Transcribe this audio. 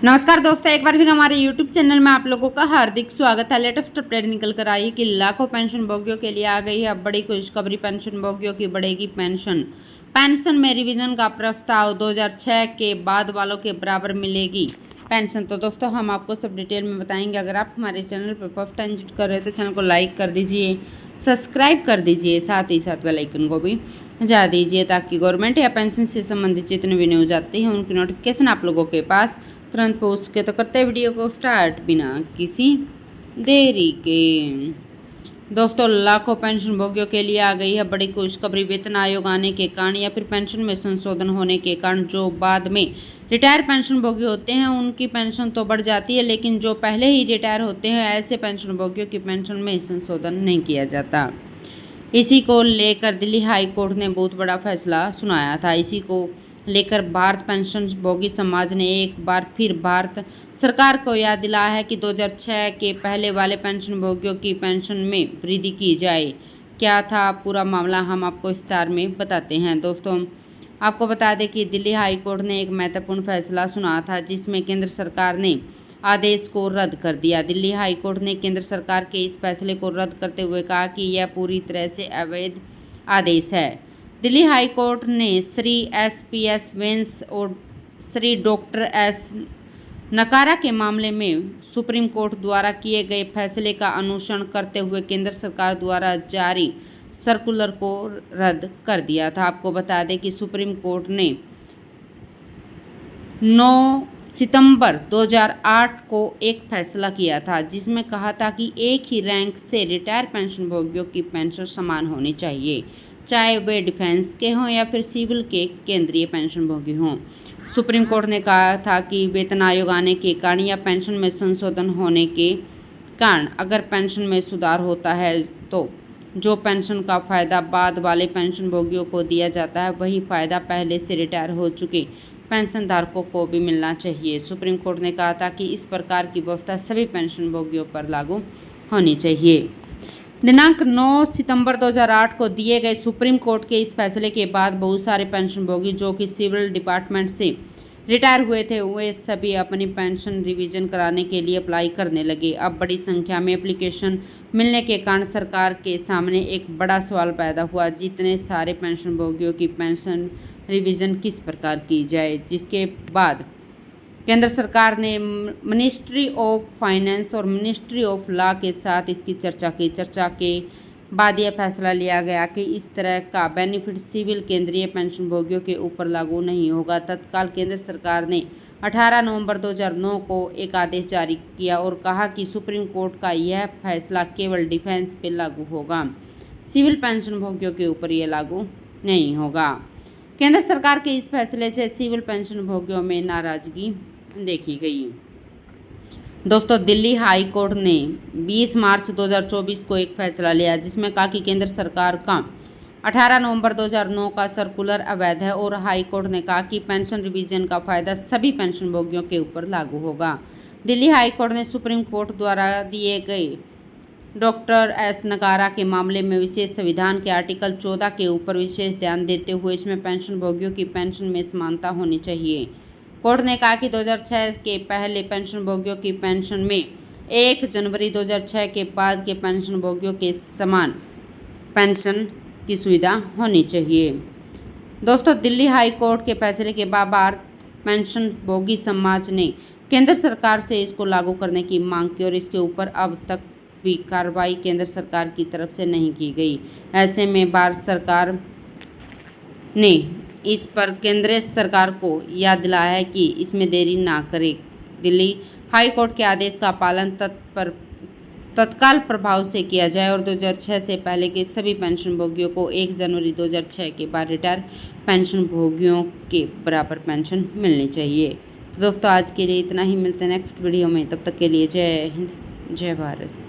नमस्कार दोस्तों, एक बार फिर हमारे YouTube चैनल में आप लोगों का हार्दिक स्वागत है। लेटेस्ट अपडेट निकल कर आई कि लाखों पेंशन भोगियों के लिए आ गई है अब बड़ी खुशखबरी। पेंशन भोगियों की बढ़ेगी पेंशन में रिवीजन का प्रस्ताव। 2006 के बाद वालों के बराबर मिलेगी पेंशन। तो दोस्तों हम आपको सब डिटेल में बताएंगे। अगर आप हमारे चैनल पर फर्स्ट टाइम विजिट कर रहे हैं तो चैनल को लाइक कर दीजिए, सब्सक्राइब कर दीजिए, साथ ही साथ बेल आइकन को भी बजा दीजिए ताकि गवर्नमेंट या पेंशन से संबंधित जितने भी न्यूज़ आती हैं उनकी नोटिफिकेशन आप लोगों के पास तुरंत पहुँच सके। तो करते हैं वीडियो को स्टार्ट बिना किसी देरी के। दोस्तों लाखों पेंशन भोगियों के लिए आ गई है बड़ी खुशखबरी। वेतन आयोग आने के कारण या फिर पेंशन में संशोधन होने के कारण जो बाद में रिटायर पेंशन भोगी होते हैं उनकी पेंशन तो बढ़ जाती है, लेकिन जो पहले ही रिटायर होते हैं ऐसे पेंशन भोगियों की पेंशन में संशोधन नहीं किया जाता। इसी को लेकर दिल्ली हाई कोर्ट ने बहुत बड़ा फैसला सुनाया था। इसी को लेकर भारत पेंशन भोगी समाज ने एक बार फिर भारत सरकार को याद दिलाया है कि 2006 के पहले वाले पेंशन भोगियों की पेंशन में वृद्धि की जाए। क्या था पूरा मामला, हम आपको विस्तार में बताते हैं। दोस्तों आपको बता दें कि दिल्ली हाई कोर्ट ने एक महत्वपूर्ण फैसला सुनाया था जिसमें केंद्र सरकार ने आदेश को रद्द कर दिया। दिल्ली हाई कोर्ट ने केंद्र सरकार के इस फैसले को रद्द करते हुए कहा कि यह पूरी तरह से अवैध आदेश है। दिल्ली हाई कोर्ट ने श्री SPS वेंस और श्री डॉक्टर एस नकारा के मामले में सुप्रीम कोर्ट द्वारा किए गए फैसले का अनुसरण करते हुए केंद्र सरकार द्वारा जारी सर्कुलर को रद्द कर दिया था। आपको बता दें कि सुप्रीम कोर्ट ने 9 सितंबर 2008 को एक फैसला किया था जिसमें कहा था कि एक ही रैंक से रिटायर पेंशन भोगियों की पेंशन समान होनी चाहिए, चाहे वे डिफेंस के हों या फिर सिविल के केंद्रीय पेंशन भोगी हों। सुप्रीम कोर्ट ने कहा था कि वेतन आयोग आने के कारण या पेंशन में संशोधन होने के कारण अगर पेंशन में सुधार होता है तो जो पेंशन का फ़ायदा बाद वाले पेंशन भोगियों को दिया जाता है वही फ़ायदा पहले से रिटायर हो चुके पेंशन धारकों को भी मिलना चाहिए। सुप्रीम कोर्ट ने कहा था कि इस प्रकार की व्यवस्था सभी पेंशन भोगियों पर लागू होनी चाहिए। दिनांक 9 सितंबर 2008 को दिए गए सुप्रीम कोर्ट के इस फैसले के बाद बहुत सारे पेंशन भोगी जो कि सिविल डिपार्टमेंट से रिटायर हुए थे वे सभी अपनी पेंशन रिवीजन कराने के लिए अप्लाई करने लगे। अब बड़ी संख्या में एप्लीकेशन मिलने के कारण सरकार के सामने एक बड़ा सवाल पैदा हुआ, जितने सारे पेंशन भोगियों की पेंशन रिवीजन किस प्रकार की जाए। जिसके बाद केंद्र सरकार ने मिनिस्ट्री ऑफ फाइनेंस और मिनिस्ट्री ऑफ लॉ के साथ इसकी चर्चा की। चर्चा के बाद यह फैसला लिया गया कि इस तरह का बेनिफिट सिविल केंद्रीय पेंशन भोगियों के ऊपर लागू नहीं होगा। तत्काल केंद्र सरकार ने 18 नवंबर 2009 को एक आदेश जारी किया और कहा कि सुप्रीम कोर्ट का यह फैसला केवल डिफेंस पर लागू होगा, सिविल पेंशन भोगियों के ऊपर यह लागू नहीं होगा। केंद्र सरकार के इस फैसले से सिविल पेंशन भोगियों में नाराजगी देखी गई। दोस्तों दिल्ली हाई कोर्ट ने 20 मार्च 2024 को एक फैसला लिया जिसमें कहा कि केंद्र सरकार का 18 नवंबर 2009 का सर्कुलर अवैध है और हाई कोर्ट ने कहा कि पेंशन रिवीजन का फायदा सभी पेंशन भोगियों के ऊपर लागू होगा। दिल्ली हाई कोर्ट ने सुप्रीम कोर्ट द्वारा दिए गए डॉक्टर एस नकारा के मामले में विशेष संविधान के आर्टिकल 14 के ऊपर विशेष ध्यान देते हुए इसमें पेंशन भोगियों की पेंशन में समानता होनी चाहिए। कोर्ट ने कहा कि 2006 के पहले पेंशन भोगियों की पेंशन में 1 जनवरी 2006 के बाद के पेंशन भोगियों के समान पेंशन की सुविधा होनी चाहिए। दोस्तों दिल्ली हाई कोर्ट के फैसले के बाद भारत पेंशन भोगी समाज ने केंद्र सरकार से इसको लागू करने की मांग की और इसके ऊपर अब तक भी कार्रवाई केंद्र सरकार की तरफ से नहीं की गई। ऐसे में भारत सरकार ने इस पर केंद्र सरकार को याद दिलाया है कि इसमें देरी ना करे। दिल्ली हाई कोर्ट के आदेश का पालन तत्काल प्रभाव से किया जाए और 2006 से पहले के सभी पेंशन भोगियों को 1 जनवरी 2006 के बाद रिटायर पेंशन भोगियों के बराबर पेंशन मिलनी चाहिए। तो दोस्तों आज के लिए इतना ही, मिलते हैं नेक्स्ट वीडियो में। तब तक के लिए जय हिंद, जय भारत।